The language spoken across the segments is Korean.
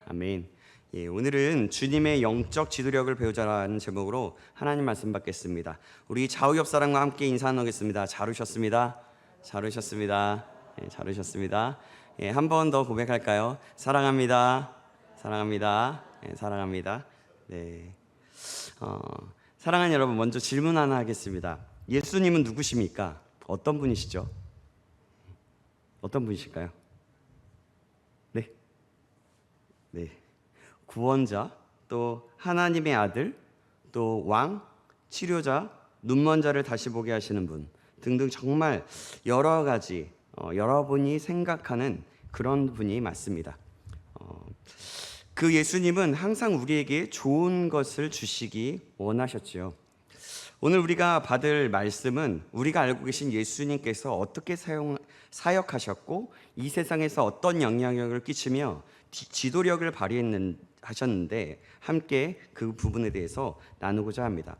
아멘. 오늘은 주님의 영적 지도력을 배우자라는 제목으로 하나님 말씀 받겠습니다. 우리 좌우 옆 사람과 함께 인사 나누겠습니다. 잘 오셨습니다. 잘 오셨습니다. 잘 오셨습니다. 한 번 더 고백할까요? 사랑합니다. 사랑합니다. 사랑합니다. 네. 사랑하는 여러분, 먼저 질문 하나 하겠습니다. 예수님은 누구십니까? 어떤 분이시죠? 어떤 분이실까요? 네. 구원자, 또 하나님의 아들, 또 왕, 치료자, 눈먼 자를 다시 보게 하시는 분 등등 정말 여러 가지 여러분이 생각하는 그런 분이 맞습니다. 그 예수님은 항상 우리에게 좋은 것을 주시기 원하셨죠. 오늘 우리가 받을 말씀은 우리가 알고 계신 예수님께서 어떻게 사역하셨고 이 세상에서 어떤 영향력을 끼치며 지도력을 발휘하셨는데 함께 그 부분에 대해서 나누고자 합니다.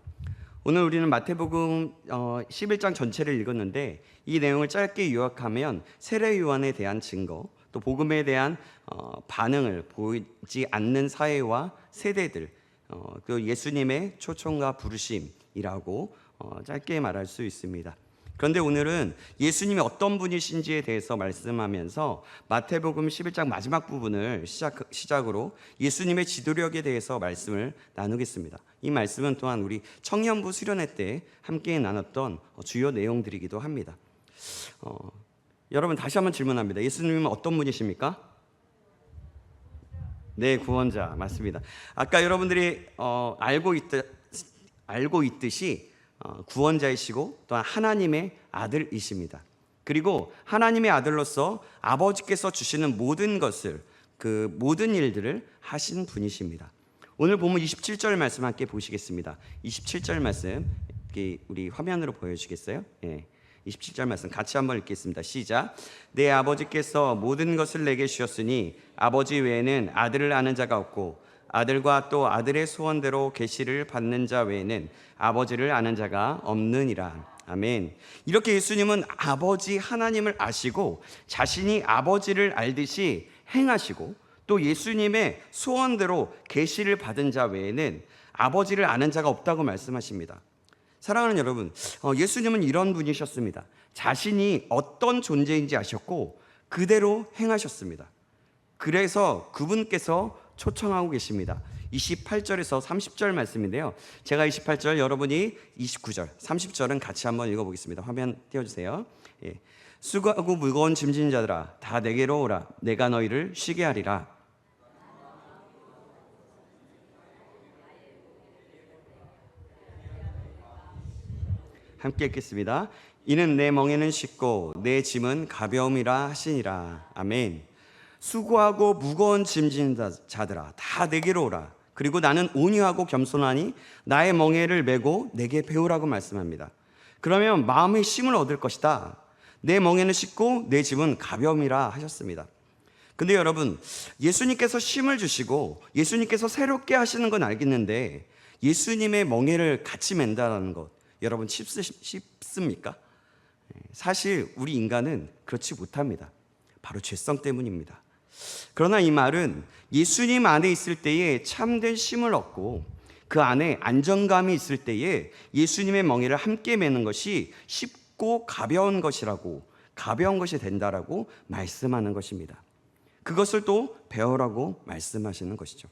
오늘 우리는 마태복음 11장 전체를 읽었는데 이 내용을 짧게 요약하면 세례 요한에 대한 증거, 또 복음에 대한 반응을 보이지 않는 사회와 세대들, 그 예수님의 초청과 부르심이라고 짧게 말할 수 있습니다. 그런데 오늘은 예수님이 어떤 분이신지에 대해서 말씀하면서 마태복음 11장 마지막 부분을 시작으로 예수님의 지도력에 대해서 말씀을 나누겠습니다. 이 말씀은 또한 우리 청년부 수련회 때 함께 나눴던 주요 내용들이기도 합니다. 여러분, 다시 한번 질문합니다. 예수님은 어떤 분이십니까? 네, 구원자 맞습니다. 아까 여러분들이 알고 있듯이 구원자이시고 또한 하나님의 아들이십니다. 그리고 하나님의 아들로서 아버지께서 주시는 모든 것을, 그 모든 일들을 하신 분이십니다. 오늘 보면 27절 말씀 함께 보시겠습니다. 27절 말씀 우리 화면으로 보여주시겠어요? 27절 말씀 같이 한번 읽겠습니다. 시작. 내 아버지께서 모든 것을 내게 주셨으니 아버지 외에는 아들을 아는 자가 없고 아들과 또 아들의 소원대로 계시를 받는 자 외에는 아버지를 아는 자가 없느니라. 아멘. 이렇게 예수님은 아버지 하나님을 아시고 자신이 아버지를 알듯이 행하시고 또 예수님의 소원대로 계시를 받은 자 외에는 아버지를 아는 자가 없다고 말씀하십니다. 사랑하는 여러분, 예수님은 이런 분이셨습니다. 자신이 어떤 존재인지 아셨고 그대로 행하셨습니다. 그래서 그분께서 초청하고 계십니다. 28절에서 30절 말씀인데요. 제가 28절, 여러분이 29절, 30절은 같이 한번 읽어보겠습니다. 화면 띄워주세요. 수고하고 무거운 짐진 자들아 다 내게로 오라. 내가 너희를 쉬게 하리라. 함께 읽겠습니다. 이는 내 멍에는 쉽고 내 짐은 가벼움이라 하시니라. 아멘. 수고하고 무거운 짐진 자들아 다 내게로 오라. 그리고 나는 온유하고 겸손하니 나의 멍에를 메고 내게 배우라고 말씀합니다. 그러면 마음의 쉼을 얻을 것이다. 내 멍에는 쉽고 내 짐은 가벼움이라 하셨습니다. 근데 여러분, 예수님께서 쉼을 주시고 예수님께서 새롭게 하시는 건 알겠는데 예수님의 멍에를 같이 맨다라는 것, 여러분 쉽습니까? 사실 우리 인간은 그렇지 못합니다. 바로 죄성 때문입니다. 그러나 이 말은 예수님 안에 있을 때에 참된 쉼을 얻고 그 안에 안정감이 있을 때에 예수님의 멍에를 함께 매는 것이 쉽고 가벼운 것이 된다라고 말씀하는 것입니다. 그것을 또 배우라고 말씀하시는 것이죠.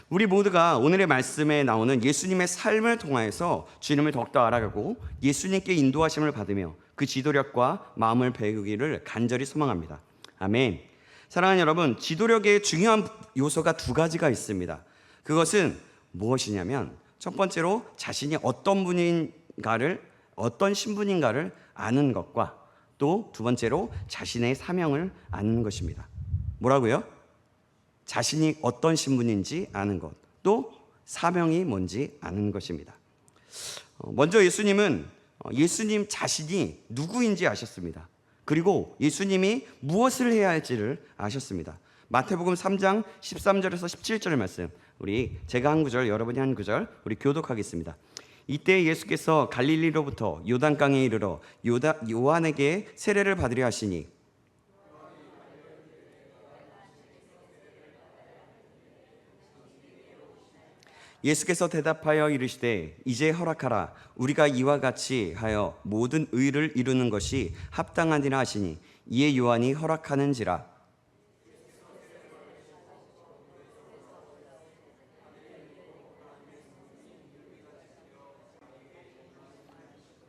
우리 모두가 오늘의 말씀에 나오는 예수님의 삶을 통해서 주님을 더욱더 알아가고 예수님께 인도하심을 받으며 그 지도력과 마음을 배우기를 간절히 소망합니다. 아멘. 사랑하는 여러분, 지도력의 중요한 요소가 두 가지가 있습니다. 그것은 무엇이냐면 첫 번째로 자신이 어떤 분인가를, 어떤 신분인가를 아는 것과 또 두 번째로 자신의 사명을 아는 것입니다. 뭐라고요? 자신이 어떤 신분인지 아는 것, 또 사명이 뭔지 아는 것입니다. 먼저 예수님은 예수님 자신이 누구인지 아셨습니다. 그리고 예수님이 무엇을 해야 할지를 아셨습니다. 마태복음 3장 13절에서 17절 말씀, 제가 한 구절, 여러분이 한 구절 우리 교독하겠습니다. 이때 예수께서 갈릴리로부터 요단강에 이르러 요한에게 세례를 받으려 하시니 예수께서 대답하여 이르시되 이제 허락하라. 우리가 이와 같이 하여 모든 의를 이루는 것이 합당하니라 하시니 이에 요한이 허락하는지라.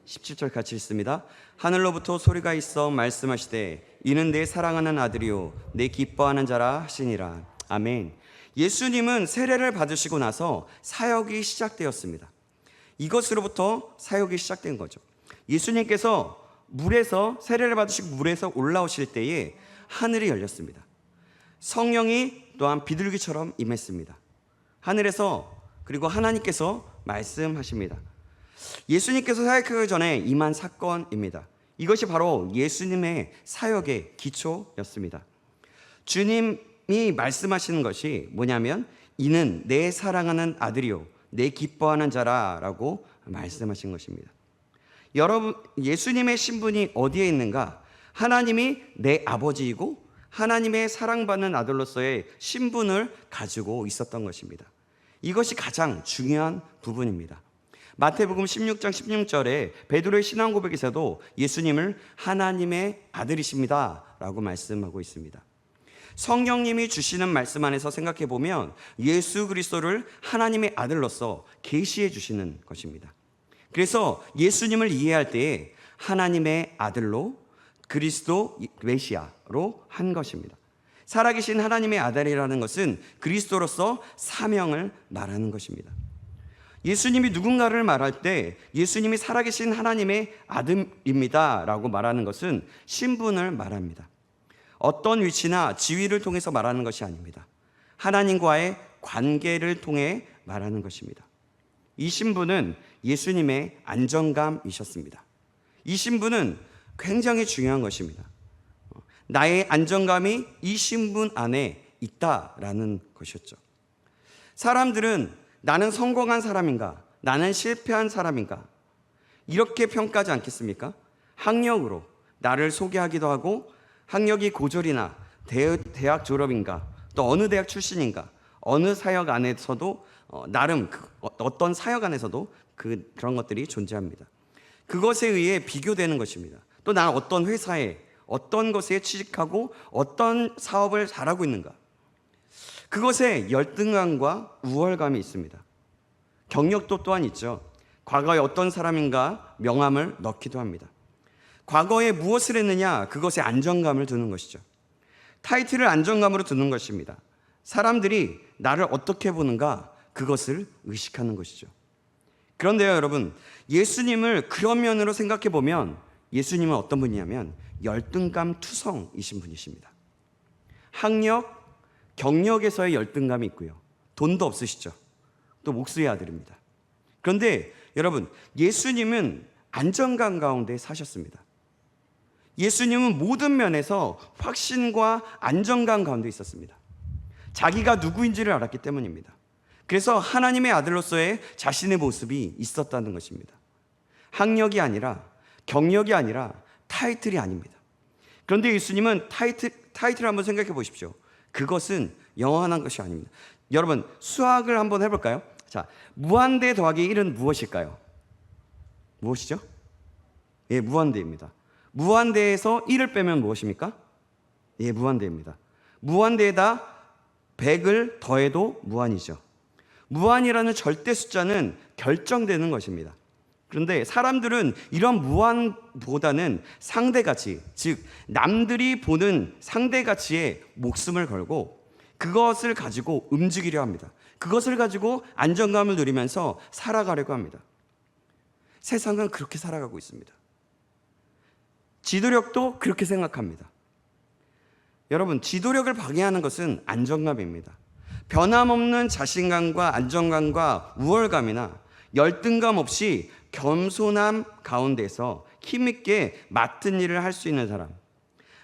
17절 같이 읽습니다. 하늘로부터 소리가 있어 말씀하시되 이는 내 사랑하는 아들이요 내 기뻐하는 자라 하시니라. 아멘. 예수님은 세례를 받으시고 나서 사역이 시작되었습니다. 이것으로부터 사역이 시작된 거죠. 예수님께서 물에서 세례를 받으시고 물에서 올라오실 때에 하늘이 열렸습니다. 성령이 또한 비둘기처럼 임했습니다. 하늘에서 그리고 하나님께서 말씀하십니다. 예수님께서 사역하기 전에 임한 사건입니다. 이것이 바로 예수님의 사역의 기초였습니다. 주님이 말씀하시는 것이 뭐냐면 이는 내 사랑하는 아들이요 내 기뻐하는 자라라고 말씀하신 것입니다. 여러분, 예수님의 신분이 어디에 있는가? 하나님이 내 아버지이고 하나님의 사랑받는 아들로서의 신분을 가지고 있었던 것입니다. 이것이 가장 중요한 부분입니다. 마태복음 16장 16절에 베드로의 신앙 고백에서도 예수님을 하나님의 아들이십니다 라고 말씀하고 있습니다. 성령님이 주시는 말씀 안에서 생각해 보면 예수 그리스도를 하나님의 아들로서 계시해 주시는 것입니다. 그래서 예수님을 이해할 때에 하나님의 아들로 그리스도 메시아로 한 것입니다. 살아계신 하나님의 아들이라는 것은 그리스도로서 사명을 말하는 것입니다. 예수님이 누군가를 말할 때 예수님이 살아계신 하나님의 아들입니다 라고 말하는 것은 신분을 말합니다. 어떤 위치나 지위를 통해서 말하는 것이 아닙니다. 하나님과의 관계를 통해 말하는 것입니다. 이 신분은 예수님의 안정감이셨습니다. 이 신분은 굉장히 중요한 것입니다. 나의 안정감이 이 신분 안에 있다라는 것이었죠. 사람들은 나는 성공한 사람인가? 나는 실패한 사람인가? 이렇게 평가하지 않겠습니까? 학력으로 나를 소개하기도 하고 학력이 고졸이나 대학 졸업인가? 또 어느 대학 출신인가? 어느 사역 안에서도 나름 어떤 사역 안에서도 그런 것들이 존재합니다. 그것에 의해 비교되는 것입니다. 또 나는 어떤 회사에 어떤 것에 취직하고 어떤 사업을 잘하고 있는가? 그것에 열등감과 우월감이 있습니다. 경력도 또한 있죠. 과거에 어떤 사람인가 명함을 넣기도 합니다. 과거에 무엇을 했느냐 그것에 안정감을 두는 것이죠. 타이틀을 안정감으로 두는 것입니다. 사람들이 나를 어떻게 보는가 그것을 의식하는 것이죠. 그런데요 여러분, 예수님을 그런 면으로 생각해 보면 예수님은 어떤 분이냐면 열등감 투성이신 분이십니다. 학력, 경력에서의 열등감이 있고요. 돈도 없으시죠. 또 목수의 아들입니다. 그런데 여러분, 예수님은 안정감 가운데 사셨습니다. 예수님은 모든 면에서 확신과 안정감 가운데 있었습니다. 자기가 누구인지를 알았기 때문입니다. 그래서 하나님의 아들로서의 자신의 모습이 있었다는 것입니다. 학력이 아니라 경력이 아니라 타이틀이 아닙니다. 그런데 예수님은 타이틀을 한번 생각해 보십시오. 그것은 영원한 것이 아닙니다. 여러분, 수학을 한번 해볼까요? 자, 무한대 더하기 1은 무엇일까요? 무엇이죠? 예, 무한대입니다. 무한대에서 1을 빼면 무엇입니까? 예, 무한대입니다. 무한대에다 100을 더해도 무한이죠. 무한이라는 절대 숫자는 결정되는 것입니다. 그런데 사람들은 이런 무한보다는 상대가치, 즉 남들이 보는 상대가치에 목숨을 걸고 그것을 가지고 움직이려 합니다. 그것을 가지고 안정감을 누리면서 살아가려고 합니다. 세상은 그렇게 살아가고 있습니다. 지도력도 그렇게 생각합니다. 여러분, 지도력을 방해하는 것은 안정감입니다. 변함없는 자신감과 안정감과 우월감이나 열등감 없이 겸손함 가운데서 힘있게 맡은 일을 할 수 있는 사람,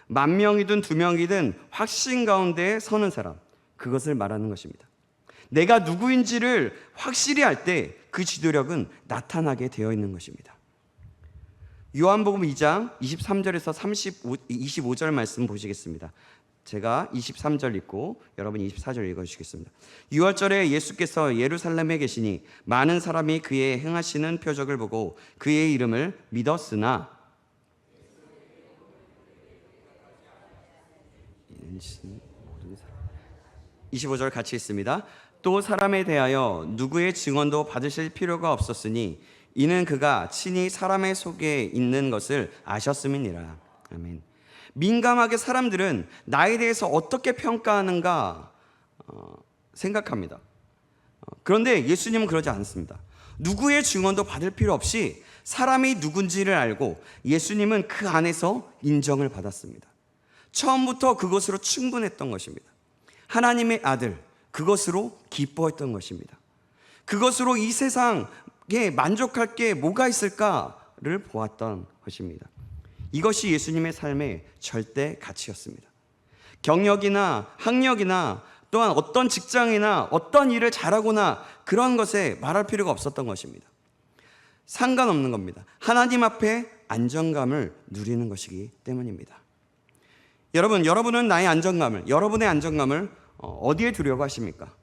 10,000명이든 2명이든 확신 가운데 서는 사람, 그것을 말하는 것입니다. 내가 누구인지를 확실히 알 때 그 지도력은 나타나게 되어 있는 것입니다. 요한복음 2장 23절에서 25절 말씀 보시겠습니다. 제가 23절 읽고 여러분이 24절 읽어주시겠습니다. 유월절에 예수께서 예루살렘에 계시니 많은 사람이 그의 행하시는 표적을 보고 그의 이름을 믿었으나 25절 같이 있습니다. 또 사람에 대하여 누구의 증언도 받으실 필요가 없었으니 이는 그가 친히 사람의 속에 있는 것을 아셨음이니라. 아멘. 민감하게 사람들은 나에 대해서 어떻게 평가하는가 생각합니다. 그런데 예수님은 그러지 않습니다. 누구의 증언도 받을 필요 없이 사람이 누군지를 알고 예수님은 그 안에서 인정을 받았습니다. 처음부터 그것으로 충분했던 것입니다. 하나님의 아들, 그것으로 기뻐했던 것입니다. 그것으로 이 세상에 만족할 게 뭐가 있을까를 보았던 것입니다. 이것이 예수님의 삶의 절대 가치였습니다. 경력이나 학력이나 또한 어떤 직장이나 어떤 일을 잘하거나 그런 것에 말할 필요가 없었던 것입니다. 상관없는 겁니다. 하나님 앞에 안정감을 누리는 것이기 때문입니다. 여러분은 나의 안정감을, 여러분의 안정감을 어디에 두려고 하십니까?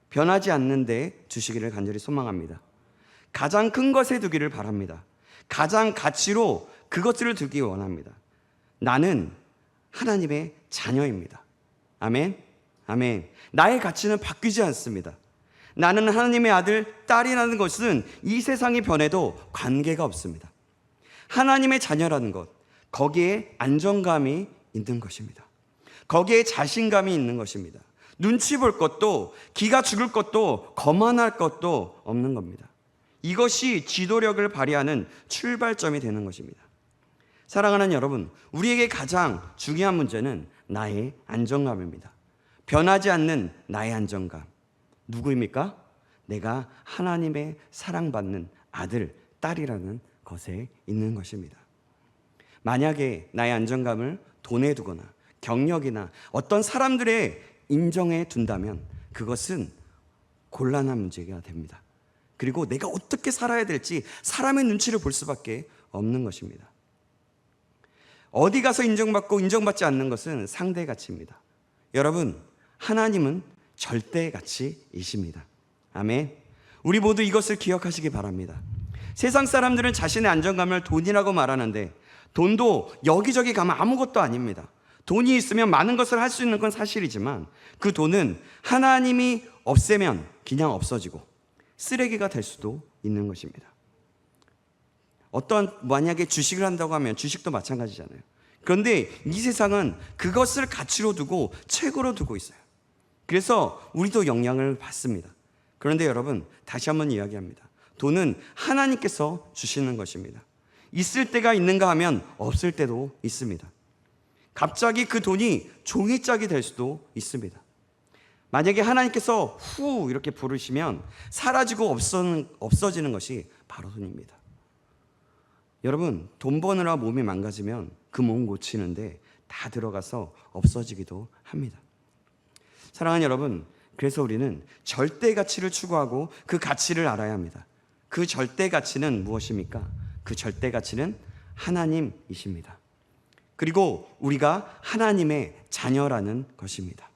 변하지 않는 데 두시기를 간절히 소망합니다. 가장 큰 것에 두기를 바랍니다. 가장 가치로 그것들을 두기 원합니다. 나는 하나님의 자녀입니다. 아멘. 아멘. 나의 가치는 바뀌지 않습니다. 나는 하나님의 아들, 딸이라는 것은 이 세상이 변해도 관계가 없습니다. 하나님의 자녀라는 것, 거기에 안정감이 있는 것입니다. 거기에 자신감이 있는 것입니다. 눈치 볼 것도, 기가 죽을 것도, 거만할 것도 없는 겁니다. 이것이 지도력을 발휘하는 출발점이 되는 것입니다. 사랑하는 여러분, 우리에게 가장 중요한 문제는 나의 안정감입니다. 변하지 않는 나의 안정감. 누구입니까? 내가 하나님의 사랑받는 아들, 딸이라는 것에 있는 것입니다. 만약에 나의 안정감을 돈에 두거나 경력이나 어떤 사람들의 인정에 둔다면 그것은 곤란한 문제가 됩니다. 그리고 내가 어떻게 살아야 될지 사람의 눈치를 볼 수밖에 없는 것입니다. 어디 가서 인정받고 인정받지 않는 것은 상대 가치입니다. 여러분, 하나님은 절대 가치이십니다. 아멘. 우리 모두 이것을 기억하시기 바랍니다. 세상 사람들은 자신의 안정감을 돈이라고 말하는데 돈도 여기저기 가면 아무것도 아닙니다. 돈이 있으면 많은 것을 할 수 있는 건 사실이지만 그 돈은 하나님이 없애면 그냥 없어지고 쓰레기가 될 수도 있는 것입니다. 만약에 주식을 한다고 하면 주식도 마찬가지잖아요. 그런데 이 세상은 그것을 가치로 두고 최고로 두고 있어요. 그래서 우리도 영향을 받습니다. 그런데 여러분, 다시 한번 이야기합니다. 돈은 하나님께서 주시는 것입니다. 있을 때가 있는가 하면 없을 때도 있습니다. 갑자기 그 돈이 종이짝이 될 수도 있습니다. 만약에 하나님께서 후 이렇게 부르시면 사라지고 없어지는 것이 바로 돈입니다. 여러분, 돈 버느라 몸이 망가지면 그 몸 고치는데 다 들어가서 없어지기도 합니다. 사랑하는 여러분, 그래서 우리는 절대 가치를 추구하고 그 가치를 알아야 합니다. 그 절대 가치는 무엇입니까? 그 절대 가치는 하나님이십니다. 그리고 우리가 하나님의 자녀라는 것입니다.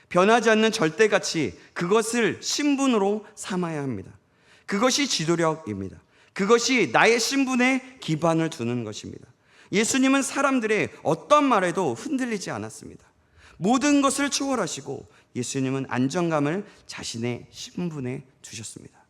변하지 않는 절대 가치, 그것을 신분으로 삼아야 합니다. 그것이 지도력입니다. 그것이 나의 신분에 기반을 두는 것입니다. 예수님은 사람들의 어떤 말에도 흔들리지 않았습니다. 모든 것을 초월하시고 예수님은 안정감을 자신의 신분에 두셨습니다.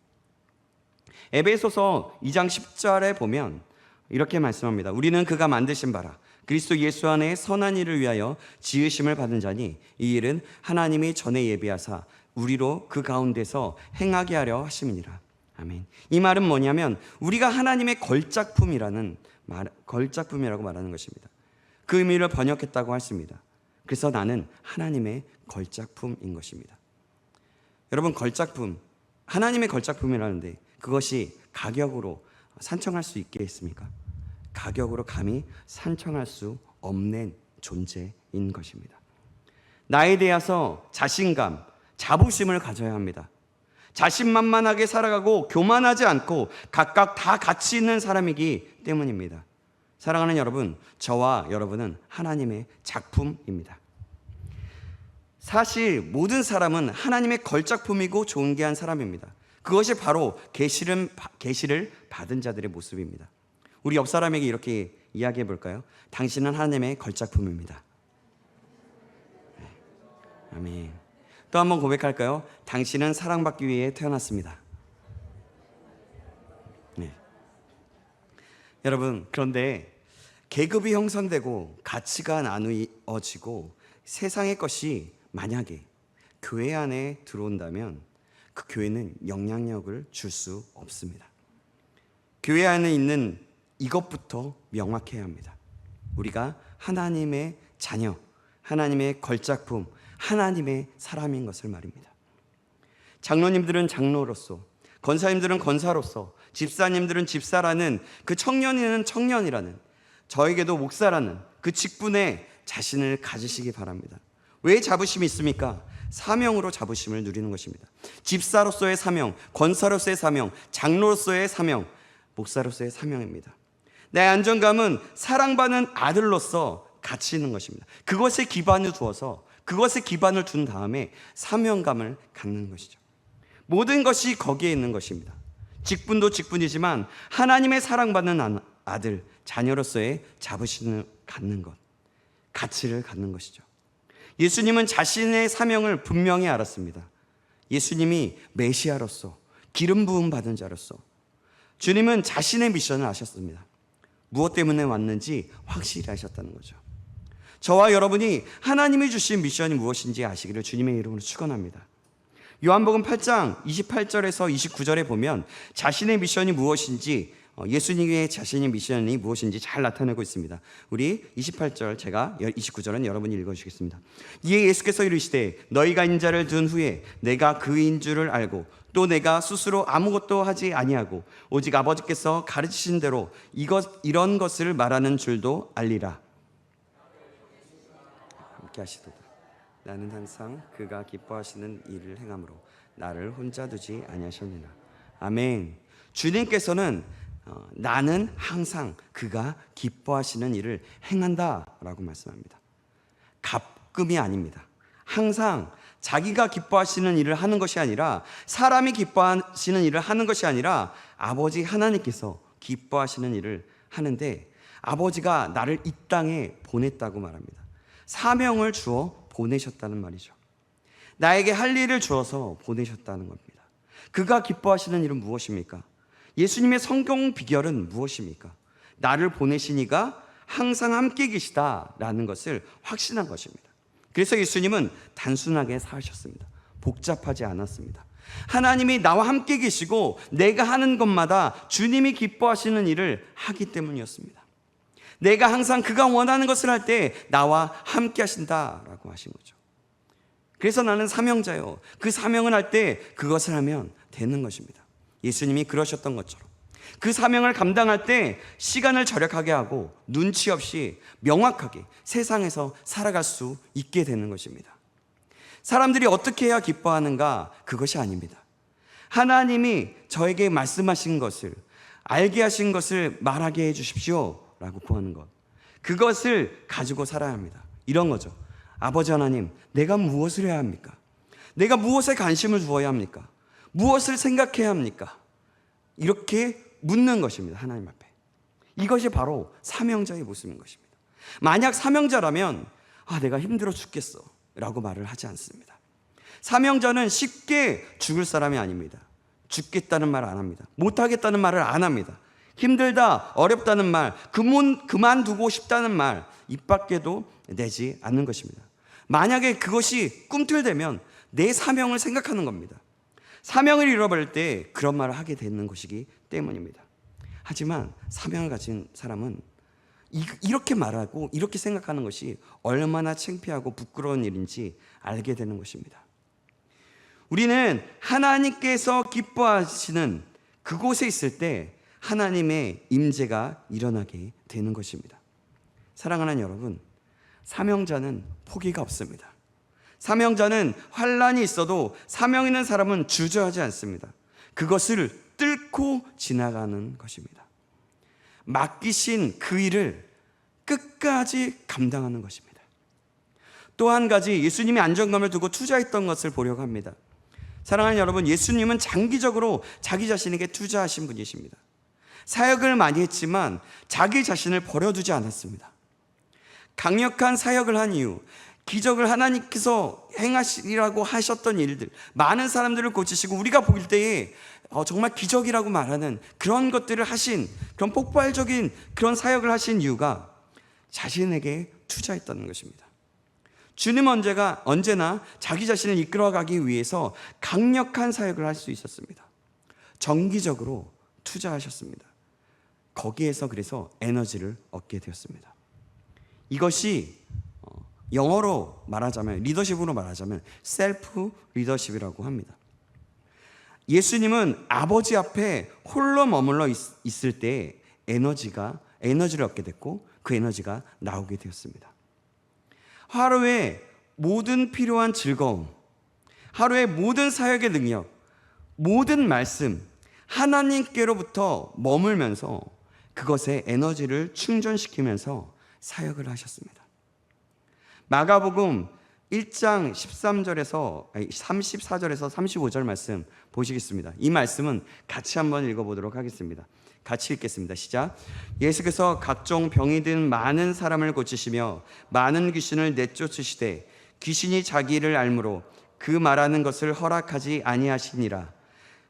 에베소서 2장 10절에 보면 이렇게 말씀합니다. 우리는 그가 만드신 바라 그리스도 예수 안에 선한 일을 위하여 지으심을 받은 자니 이 일은 하나님이 전에 예비하사 우리로 그 가운데서 행하게 하려 하심이니라. 아멘. 이 말은 뭐냐면 우리가 하나님의 걸작품이라고 말하는 것입니다. 그 의미를 번역했다고 했습니다. 그래서 나는 하나님의 걸작품인 것입니다. 여러분, 걸작품, 하나님의 걸작품이라는데 그것이 가격으로 산청할 수 있겠습니까? 가격으로 감히 산청할 수 없는 존재인 것입니다. 나에 대해서 자신감, 자부심을 가져야 합니다. 자신만만하게 살아가고 교만하지 않고 각각 다 가치 있는 사람이기 때문입니다. 사랑하는 여러분, 저와 여러분은 하나님의 작품입니다. 사실 모든 사람은 하나님의 걸작품이고 존귀한 사람입니다. 그것이 바로 계시를 받은 자들의 모습입니다. 우리 옆 사람에게 이렇게 이야기해 볼까요? 당신은 하나님의 걸작품입니다. 네. 아멘. 또 한번 고백할까요? 당신은 사랑받기 위해 태어났습니다. 네. 여러분, 그런데 계급이 형성되고 가치가 나누어지고 세상의 것이 만약에 교회 안에 들어온다면 그 교회는 영향력을 줄 수 없습니다. 교회 안에 있는 이것부터 명확해야 합니다. 우리가 하나님의 자녀, 하나님의 걸작품, 하나님의 사람인 것을 말입니다. 장로님들은 장로로서, 권사님들은 권사로서, 집사님들은 집사라는, 그 청년이는 청년이라는, 저에게도 목사라는 그 직분에 자신을 가지시기 바랍니다. 왜 자부심이 있습니까? 사명으로 자부심을 누리는 것입니다. 집사로서의 사명, 권사로서의 사명, 장로로서의 사명, 목사로서의 사명입니다. 내 안정감은 사랑받는 아들로서 가치 있는 것입니다. 그것에 기반을 두어서, 그것에 기반을 둔 다음에 사명감을 갖는 것이죠. 모든 것이 거기에 있는 것입니다. 직분도 직분이지만 하나님의 사랑받는 아들, 자녀로서의 자부심을 갖는 것, 가치를 갖는 것이죠. 예수님은 자신의 사명을 분명히 알았습니다. 예수님이 메시아로서, 기름 부음 받은 자로서 주님은 자신의 미션을 아셨습니다. 무엇 때문에 왔는지 확실히 아셨다는 거죠. 저와 여러분이 하나님이 주신 미션이 무엇인지 아시기를 주님의 이름으로 축원합니다. 요한복음 8장 28절에서 29절에 보면 자신의 미션이 무엇인지, 예수님의 자신의 미션이 무엇인지 잘 나타내고 있습니다. 우리 28절, 제가 29절은 여러분이 읽어주시겠습니다. 이에 예수께서 이르시되 너희가 인자를 둔 후에 내가 그인 줄을 알고 또 내가 스스로 아무것도 하지 아니하고 오직 아버지께서 가르치신 대로 이런 것을 말하는 줄도 알리라. 함께 하시도다. 나는 항상 그가 기뻐하시는 일을 행함으로 나를 혼자 두지 아니하셨느니라. 아멘. 주님께서는 나는 항상 그가 기뻐하시는 일을 행한다라고 말씀합니다. 가끔이 아닙니다. 항상 자기가 기뻐하시는 일을 하는 것이 아니라, 사람이 기뻐하시는 일을 하는 것이 아니라 아버지 하나님께서 기뻐하시는 일을 하는데, 아버지가 나를 이 땅에 보냈다고 말합니다. 사명을 주어 보내셨다는 말이죠. 나에게 할 일을 주어서 보내셨다는 겁니다. 그가 기뻐하시는 일은 무엇입니까? 예수님의 성공 비결은 무엇입니까? 나를 보내시니가 항상 함께 계시다라는 것을 확신한 것입니다. 그래서 예수님은 단순하게 사셨습니다. 복잡하지 않았습니다. 하나님이 나와 함께 계시고 내가 하는 것마다 주님이 기뻐하시는 일을 하기 때문이었습니다. 내가 항상 그가 원하는 것을 할 때 나와 함께 하신다라고 하신 거죠. 그래서 나는 사명자요. 그 사명을 할 때 그것을 하면 되는 것입니다. 예수님이 그러셨던 것처럼 그 사명을 감당할 때 시간을 절약하게 하고 눈치 없이 명확하게 세상에서 살아갈 수 있게 되는 것입니다. 사람들이 어떻게 해야 기뻐하는가? 그것이 아닙니다. 하나님이 저에게 말씀하신 것을, 알게 하신 것을 말하게 해 주십시오 라고 구하는 것, 그것을 가지고 살아야 합니다. 이런 거죠. 아버지 하나님, 내가 무엇을 해야 합니까? 내가 무엇에 관심을 두어야 합니까? 무엇을 생각해야 합니까? 이렇게 묻는 것입니다. 하나님 앞에. 이것이 바로 사명자의 모습인 것입니다. 만약 사명자라면 내가 힘들어 죽겠어 라고 말을 하지 않습니다. 사명자는 쉽게 죽을 사람이 아닙니다. 죽겠다는 말 안 합니다. 못하겠다는 말을 안 합니다. 힘들다, 어렵다는 말, 그만두고 싶다는 말 입 밖에도 내지 않는 것입니다. 만약에 그것이 꿈틀대면 내 사명을 생각하는 겁니다. 사명을 잃어버릴 때 그런 말을 하게 되는 것이기 때문입니다. 하지만 사명을 가진 사람은 이렇게 말하고 이렇게 생각하는 것이 얼마나 창피하고 부끄러운 일인지 알게 되는 것입니다. 우리는 하나님께서 기뻐하시는 그곳에 있을 때 하나님의 임재가 일어나게 되는 것입니다. 사랑하는 여러분, 사명자는 포기가 없습니다. 사명자는 환란이 있어도 사명 있는 사람은 주저하지 않습니다. 그것을 뚫고 지나가는 것입니다. 맡기신 그 일을 끝까지 감당하는 것입니다. 또 한 가지, 예수님이 안정감을 두고 투자했던 것을 보려고 합니다. 사랑하는 여러분, 예수님은 장기적으로 자기 자신에게 투자하신 분이십니다. 사역을 많이 했지만 자기 자신을 버려두지 않았습니다. 강력한 사역을 한 이유, 기적을 하나님께서 행하시라고 하셨던 일들, 많은 사람들을 고치시고 우리가 볼 때에 정말 기적이라고 말하는 그런 것들을 하신, 그런 폭발적인 그런 사역을 하신 이유가 자신에게 투자했다는 것입니다. 주님 언제나 자기 자신을 이끌어가기 위해서 강력한 사역을 할 수 있었습니다. 정기적으로 투자하셨습니다. 거기에서 그래서 에너지를 얻게 되었습니다. 이것이 영어로 말하자면, 리더십으로 말하자면 셀프 리더십이라고 합니다. 예수님은 아버지 앞에 홀로 머물러 있을 때 에너지를 얻게 됐고 그 에너지가 나오게 되었습니다. 하루에 모든 필요한 즐거움, 하루의 모든 사역의 능력, 모든 말씀, 하나님께로부터 머물면서 그것에 에너지를 충전시키면서 사역을 하셨습니다. 마가복음 1장 34절에서 35절 말씀 보시겠습니다. 이 말씀은 같이 한번 읽어보도록 하겠습니다. 같이 읽겠습니다. 시작. 예수께서 각종 병이 든 많은 사람을 고치시며 많은 귀신을 내쫓으시되 귀신이 자기를 알므로 그 말하는 것을 허락하지 아니하시니라.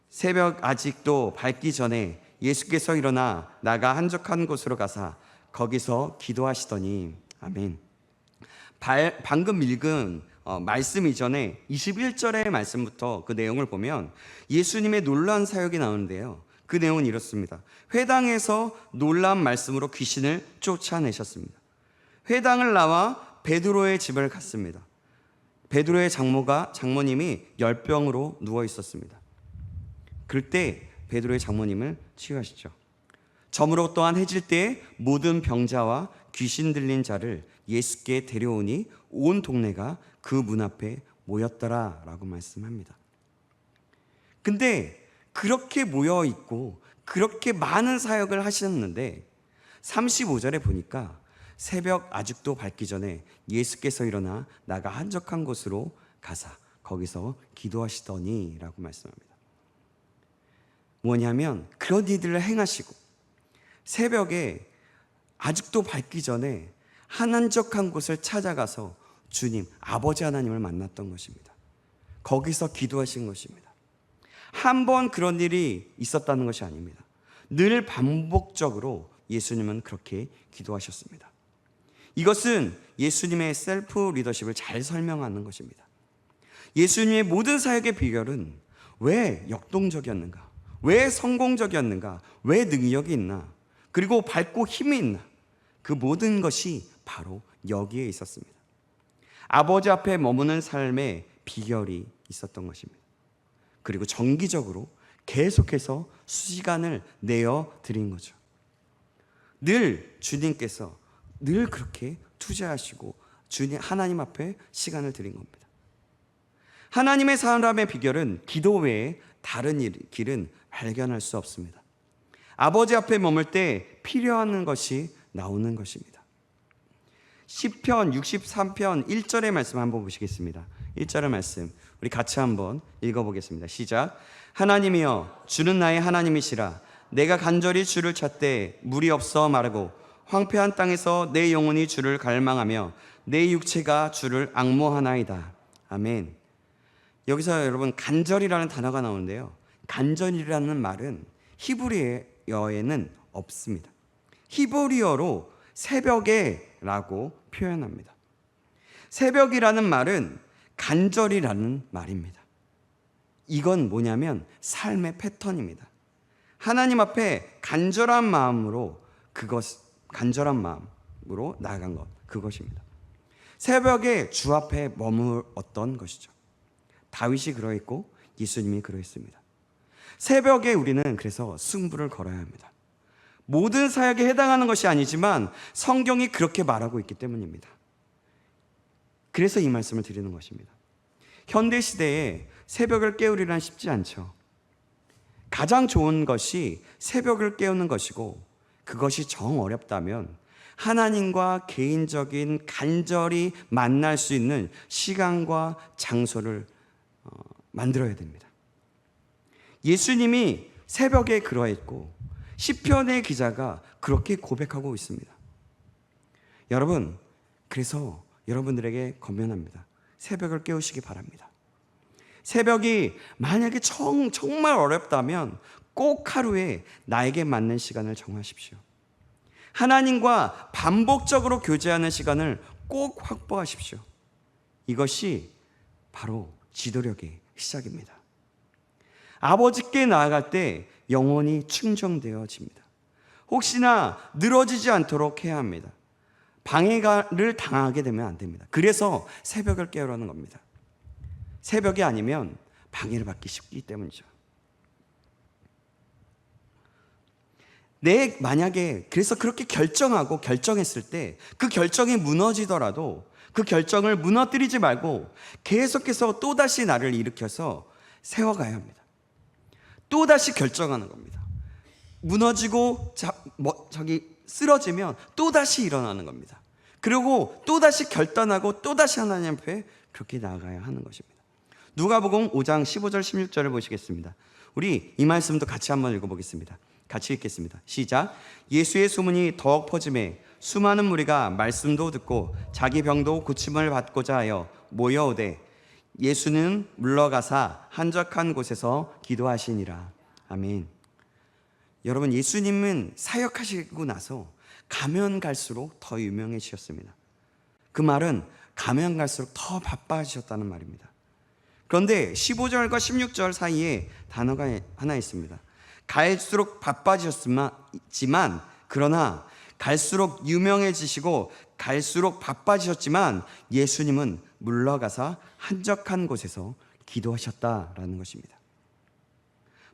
새벽 아직도 밝기 전에 예수께서 일어나 나가 한적한 곳으로 가사 거기서 기도하시더니. 아멘. 방금 읽은 말씀 이전에 21절의 말씀부터 그 내용을 보면 예수님의 놀라운 사역이 나오는데요. 그 내용은 이렇습니다. 회당에서 놀라운 말씀으로 귀신을 쫓아내셨습니다. 회당을 나와 베드로의 집을 갔습니다. 베드로의 장모님이 열병으로 누워 있었습니다. 그때 베드로의 장모님을 치유하시죠. 저무로 또한 해질 때에 모든 병자와 귀신 들린 자를 예수께 데려오니 온 동네가 그 문 앞에 모였더라 라고 말씀합니다. 근데 그렇게 모여 있고 그렇게 많은 사역을 하셨는데 35절에 보니까 새벽 아직도 밝기 전에 예수께서 일어나 나가 한적한 곳으로 가사 거기서 기도하시더니 라고 말씀합니다. 뭐냐면 그런 일들을 행하시고 새벽에 아직도 밝기 전에 한적한 곳을 찾아가서 주님, 아버지 하나님을 만났던 것입니다. 거기서 기도하신 것입니다. 한 번 그런 일이 있었다는 것이 아닙니다. 늘 반복적으로 예수님은 그렇게 기도하셨습니다. 이것은 예수님의 셀프 리더십을 잘 설명하는 것입니다. 예수님의 모든 사역의 비결은 왜 역동적이었는가? 왜 성공적이었는가? 왜 능력이 있나? 그리고 밝고 힘이 있나? 그 모든 것이 바로 여기에 있었습니다. 아버지 앞에 머무는 삶의 비결이 있었던 것입니다. 그리고 정기적으로 계속해서 시간을 내어 드린 거죠. 늘 주님께서 늘 그렇게 투자하시고 주님 하나님 앞에 시간을 드린 겁니다. 하나님의 사람의 비결은 기도 외에 다른 길은 발견할 수 없습니다. 아버지 앞에 머물 때 필요한 것이 나오는 것입니다. 시편 63편 1절의 말씀 한번 보시겠습니다. 1절의 말씀 우리 같이 한번 읽어보겠습니다. 시작. 하나님이여 주는 나의 하나님이시라. 내가 간절히 주를 찾되 물이 없어 마르고 황폐한 땅에서 내 영혼이 주를 갈망하며 내 육체가 주를 앙모하나이다. 아멘. 여기서 여러분 간절이라는 단어가 나오는데요. 간절이라는 말은 히브리어에는 없습니다. 히브리어로 새벽에라고 표현합니다. 새벽이라는 말은 간절이라는 말입니다. 이건 뭐냐면 삶의 패턴입니다. 하나님 앞에 간절한 마음으로 나아간 것, 그것입니다. 새벽에 주 앞에 머물었던 것이죠. 다윗이 그러했고 예수님이 그러했습니다. 새벽에 우리는 그래서 승부를 걸어야 합니다. 모든 사역에 해당하는 것이 아니지만 성경이 그렇게 말하고 있기 때문입니다. 그래서 이 말씀을 드리는 것입니다. 현대 시대에 새벽을 깨우리란 쉽지 않죠. 가장 좋은 것이 새벽을 깨우는 것이고 그것이 정 어렵다면 하나님과 개인적인 간절히 만날 수 있는 시간과 장소를 만들어야 됩니다. 예수님이 새벽에 그러했고 시편의 기자가 그렇게 고백하고 있습니다. 여러분, 그래서 여러분들에게 권면합니다. 새벽을 깨우시기 바랍니다. 새벽이 만약에 정말 어렵다면 꼭 하루에 나에게 맞는 시간을 정하십시오. 하나님과 반복적으로 교제하는 시간을 꼭 확보하십시오. 이것이 바로 지도력의 시작입니다. 아버지께 나아갈 때 영혼이 충전되어집니다. 혹시나 늘어지지 않도록 해야 합니다. 방해를 당하게 되면 안 됩니다. 그래서 새벽을 깨우라는 겁니다. 새벽이 아니면 방해를 받기 쉽기 때문이죠. 만약에 그래서 그렇게 결정했을 때 그 결정이 무너지더라도 그 결정을 무너뜨리지 말고 계속해서 또다시 나를 일으켜서 세워가야 합니다. 또다시 결정하는 겁니다. 무너지고 쓰러지면 또다시 일어나는 겁니다. 그리고 또다시 결단하고 또다시 하나님 앞에 그렇게 나아가야 하는 것입니다. 누가복음 5장 15절 16절을 보시겠습니다. 우리 이 말씀도 같이 한번 읽어보겠습니다. 같이 읽겠습니다. 시작. 예수의 소문이 더욱 퍼짐에 수많은 무리가 말씀도 듣고 자기 병도 고침을 받고자 하여 모여오되 예수는 물러가사 한적한 곳에서 기도하시니라. 아멘. 여러분, 예수님은 사역하시고 나서 가면 갈수록 더 유명해지셨습니다. 그 말은 가면 갈수록 더 바빠지셨다는 말입니다. 그런데 15절과 16절 사이에 단어가 하나 있습니다. 갈수록 바빠지셨지만 그러나 갈수록 유명해지시고 갈수록 바빠지셨지만 예수님은 물러가서 한적한 곳에서 기도하셨다라는 것입니다.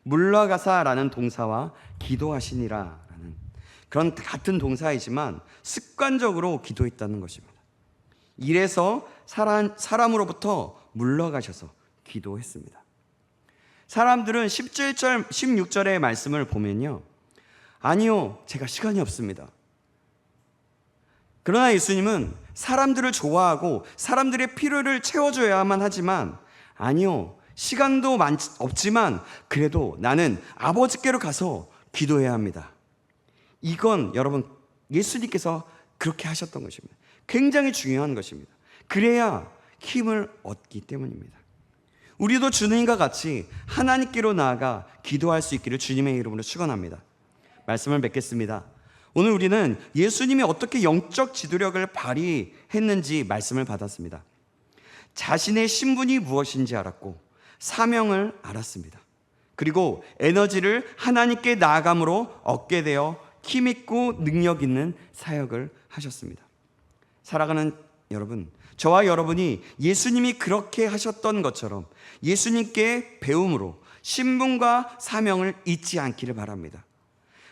물러가사라는 동사와 기도하시니라라는 그런 같은 동사이지만 습관적으로 기도했다는 것입니다. 이래서 사람으로부터 물러가셔서 기도했습니다. 사람들은 17절, 16절의 말씀을 보면요, 아니요, 제가 시간이 없습니다. 그러나 예수님은 사람들을 좋아하고 사람들의 필요를 채워줘야만 하지만, 아니요, 시간도 없지만 그래도 나는 아버지께로 가서 기도해야 합니다. 이건 여러분, 예수님께서 그렇게 하셨던 것입니다. 굉장히 중요한 것입니다. 그래야 힘을 얻기 때문입니다. 우리도 주님과 같이 하나님께로 나아가 기도할 수 있기를 주님의 이름으로 축원합니다. 말씀을 맺겠습니다. 오늘 우리는 예수님이 어떻게 영적 지도력을 발휘했는지 말씀을 받았습니다. 자신의 신분이 무엇인지 알았고 사명을 알았습니다. 그리고 에너지를 하나님께 나아감으로 얻게 되어 힘있고 능력 있는 사역을 하셨습니다. 살아가는 여러분, 저와 여러분이 예수님이 그렇게 하셨던 것처럼 예수님께 배움으로 신분과 사명을 잊지 않기를 바랍니다.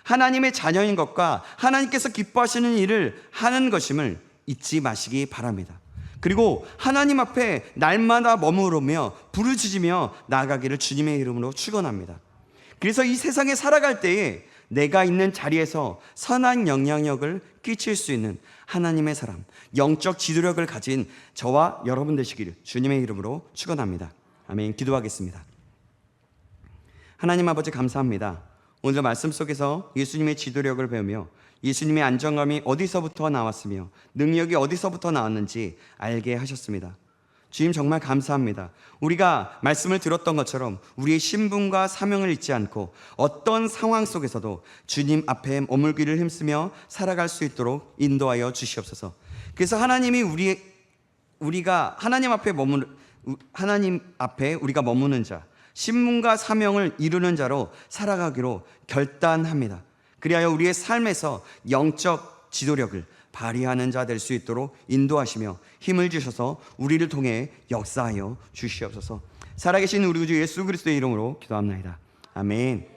하나님의 자녀인 것과 하나님께서 기뻐하시는 일을 하는 것임을 잊지 마시기 바랍니다. 그리고 하나님 앞에 날마다 머무르며 부르짖으며 나아가기를 주님의 이름으로 축원합니다. 그래서 이 세상에 살아갈 때에 내가 있는 자리에서 선한 영향력을 끼칠 수 있는 하나님의 사람, 영적 지도력을 가진 저와 여러분 되시기를 주님의 이름으로 축원합니다. 아멘. 기도하겠습니다. 하나님 아버지, 감사합니다. 오늘 말씀 속에서 예수님의 지도력을 배우며 예수님의 안정감이 어디서부터 나왔으며 능력이 어디서부터 나왔는지 알게 하셨습니다. 주님, 정말 감사합니다. 우리가 말씀을 들었던 것처럼 우리의 신분과 사명을 잊지 않고 어떤 상황 속에서도 주님 앞에 머물기를 힘쓰며 살아갈 수 있도록 인도하여 주시옵소서. 그래서 하나님이 우리가 하나님 앞에 우리가 머무는 자, 신분과 사명을 이루는 자로 살아가기로 결단합니다. 그리하여 우리의 삶에서 영적 지도력을 발휘하는 자 될 수 있도록 인도하시며 힘을 주셔서 우리를 통해 역사하여 주시옵소서. 살아계신 우리 주 예수 그리스도의 이름으로 기도합니다. 아멘.